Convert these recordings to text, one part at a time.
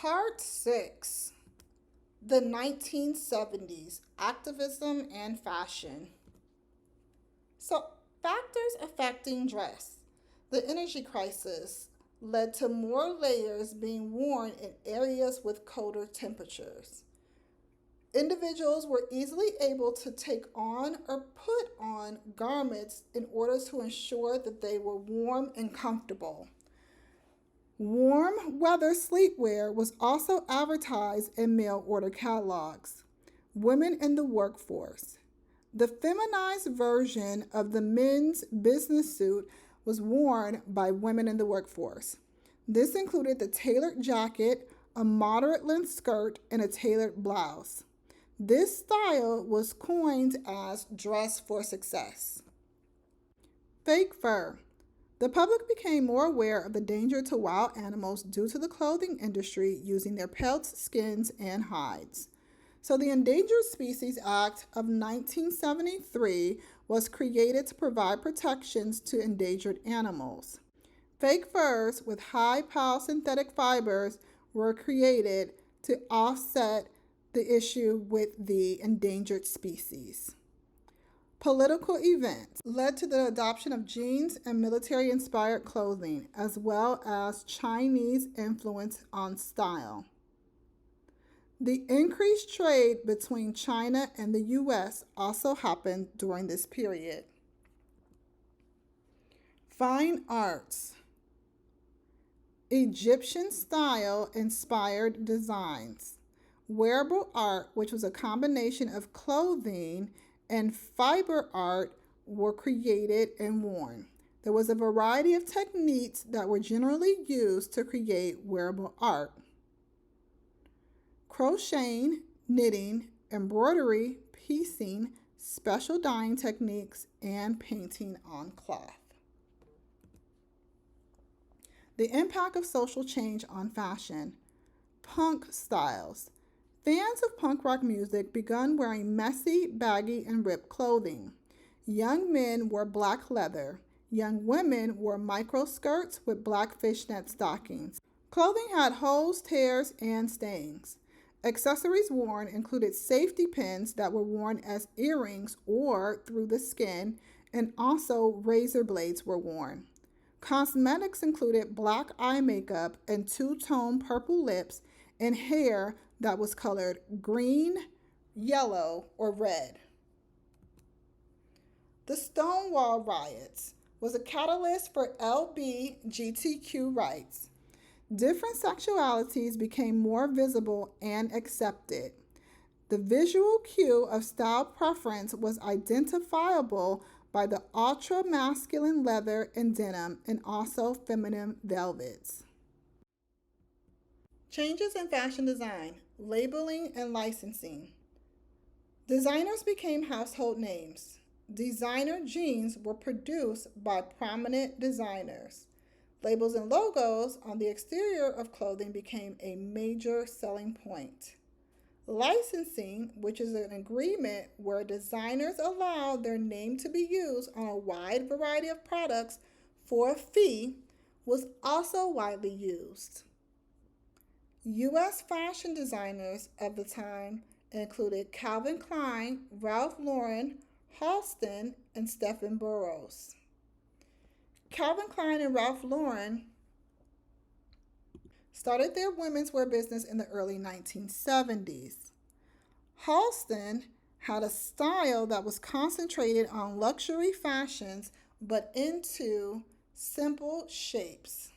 Part 6, the 1970s, Activism and Fashion. So, factors affecting dress. The energy crisis led to more layers being worn in areas with colder temperatures. Individuals were easily able to take on or put on garments in order to ensure that they were warm and comfortable. Warm weather sleepwear was also advertised in mail order catalogs. Women in the workforce. The feminized version of the men's business suit was worn by women in the workforce. This included the tailored jacket, a moderate length skirt, and a tailored blouse. This style was coined as dress for success. Fake fur. The public became more aware of the danger to wild animals due to the clothing industry using their pelts, skins, and hides. So, the Endangered Species Act of 1973 was created to provide protections to endangered animals. Fake furs with high power synthetic fibers were created to offset the issue with the endangered species. Political events led to the adoption of jeans and military inspired clothing, as well as Chinese influence on style. The increased trade between China and the US also happened during this period. Fine arts. Egyptian style inspired designs. Wearable art, which was a combination of clothing and fiber art, were created and worn. There was a variety of techniques that were generally used to create wearable art. Crocheting, knitting, embroidery, piecing, special dyeing techniques, and painting on cloth. The impact of social change on fashion. Punk styles. Fans of punk rock music began wearing messy, baggy, and ripped clothing. Young men wore black leather. Young women wore micro skirts with black fishnet stockings. Clothing had holes, tears, and stains. Accessories worn included safety pins that were worn as earrings or through the skin, and also razor blades were worn. Cosmetics included black eye makeup and two-tone purple lips and hair that was colored green, yellow, or red. The Stonewall Riots was a catalyst for LGBTQ rights. Different sexualities became more visible and accepted. The visual cue of style preference was identifiable by the ultra-masculine leather and denim and also feminine velvets. Changes in fashion design, labeling, and licensing. Designers became household names. Designer jeans were produced by prominent designers. Labels and logos on the exterior of clothing became a major selling point. Licensing, which is an agreement where designers allow their name to be used on a wide variety of products for a fee, was also widely used. U.S. fashion designers of the time included Calvin Klein, Ralph Lauren, Halston, and Stephen Burrows. Calvin Klein and Ralph Lauren started their women's wear business in the early 1970s. Halston had a style that was concentrated on luxury fashions but into simple shapes.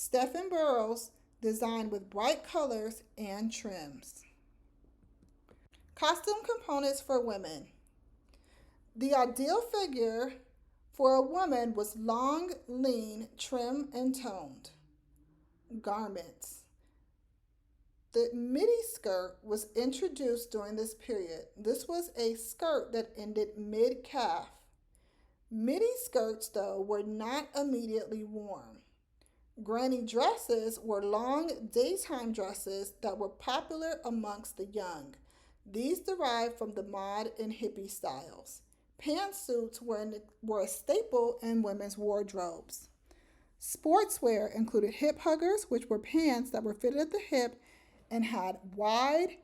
Stephen Burrows designed with bright colors and trims. Costume components for women. The ideal figure for a woman was long, lean, trim, and toned. Garments. The midi skirt was introduced during this period. This was a skirt that ended mid-calf. Midi skirts, though, were not immediately worn. Granny dresses were long daytime dresses that were popular amongst the young. These derived from the mod and hippie styles. Pantsuits were a staple in women's wardrobes. Sportswear included hip huggers, which were pants that were fitted at the hip and had wide,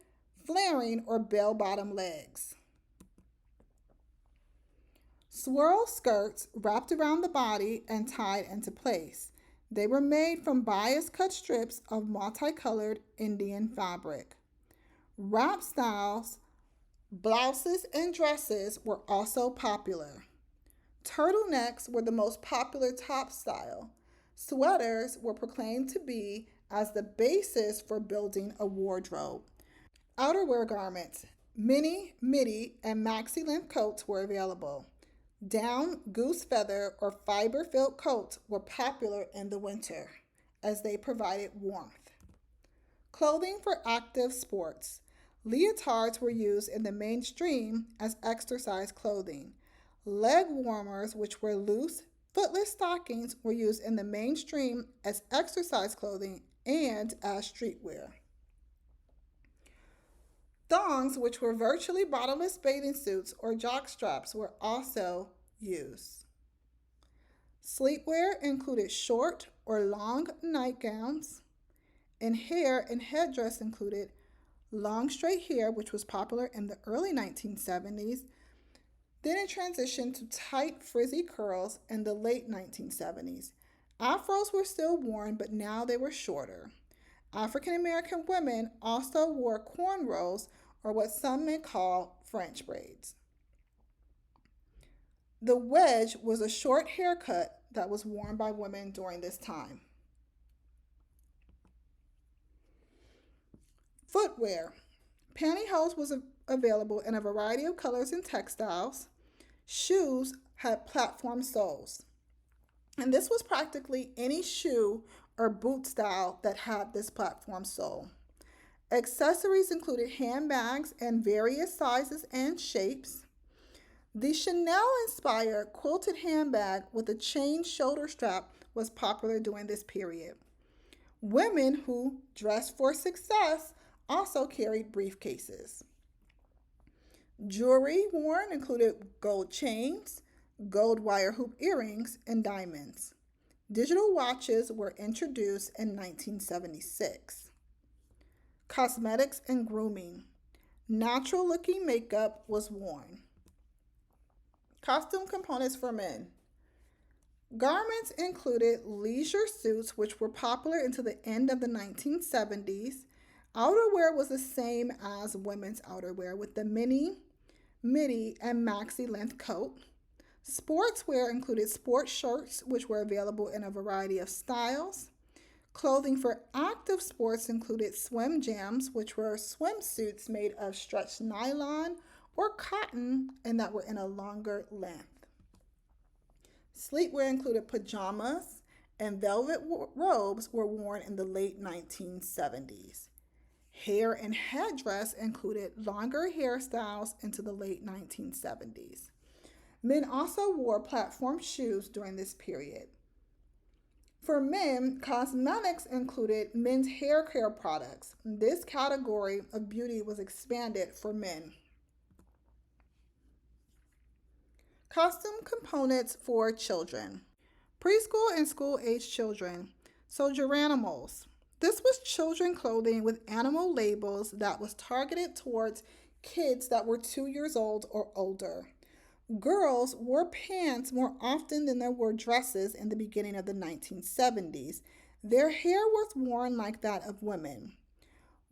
flaring, or bell bottom legs. Swirl skirts wrapped around the body and tied into place. They were made from bias cut strips of multicolored Indian fabric. Wrap styles, blouses, and dresses were also popular. Turtlenecks were the most popular top style. Sweaters were proclaimed to be as the basis for building a wardrobe. Outerwear garments, mini, midi, and maxi length coats were available. Down, goose feather, or fiber-filled coats were popular in the winter as they provided warmth. Clothing for active sports. Leotards were used in the mainstream as exercise clothing. Leg warmers, which were loose, footless stockings, were used in the mainstream as exercise clothing and as streetwear. Thongs, which were virtually bottomless bathing suits or jock straps, were also used. Sleepwear included short or long nightgowns, and hair and headdress included long straight hair, which was popular in the early 1970s. Then it transitioned to tight frizzy curls in the late 1970s. Afros were still worn, but now they were shorter. African American women also wore cornrows, or what some may call French braids. The wedge was a short haircut that was worn by women during this time. Footwear. Pantyhose was available in a variety of colors and textiles. Shoes had platform soles. And this was practically any shoe or boot style that had this platform sole. Accessories included handbags in various sizes and shapes. The Chanel-inspired quilted handbag with a chain shoulder strap was popular during this period. Women who dressed for success also carried briefcases. Jewelry worn included gold chains, gold wire hoop earrings, and diamonds. Digital watches were introduced in 1976. Cosmetics and grooming. Natural-looking makeup was worn. Costume components for men. Garments included leisure suits, which were popular until the end of the 1970s. Outerwear was the same as women's outerwear with the mini, midi, and maxi length coat. Sportswear included sport shirts, which were available in a variety of styles. Clothing for active sports included swim jams, which were swimsuits made of stretched nylon or cotton and that were in a longer length. Sleepwear included pajamas, and velvet robes were worn in the late 1970s. Hair and headdress included longer hairstyles into the late 1970s. Men also wore platform shoes during this period. For men, cosmetics included men's hair care products. This category of beauty was expanded for men. Costume components for children. Preschool and school-age children. Sojournimals. This was children clothing with animal labels that was targeted towards kids that were 2 years old or older. Girls wore pants more often than they wore dresses in the beginning of the 1970s. Their hair was worn like that of women.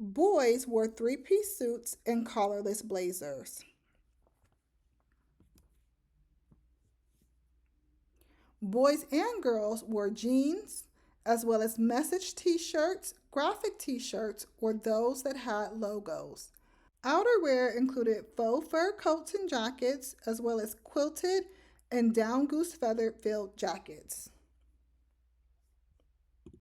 Boys wore three-piece suits and collarless blazers. Boys and girls wore jeans, as well as message t-shirts, graphic t-shirts, or those that had logos. Outerwear included faux fur coats and jackets, as well as quilted and down goose feather filled jackets.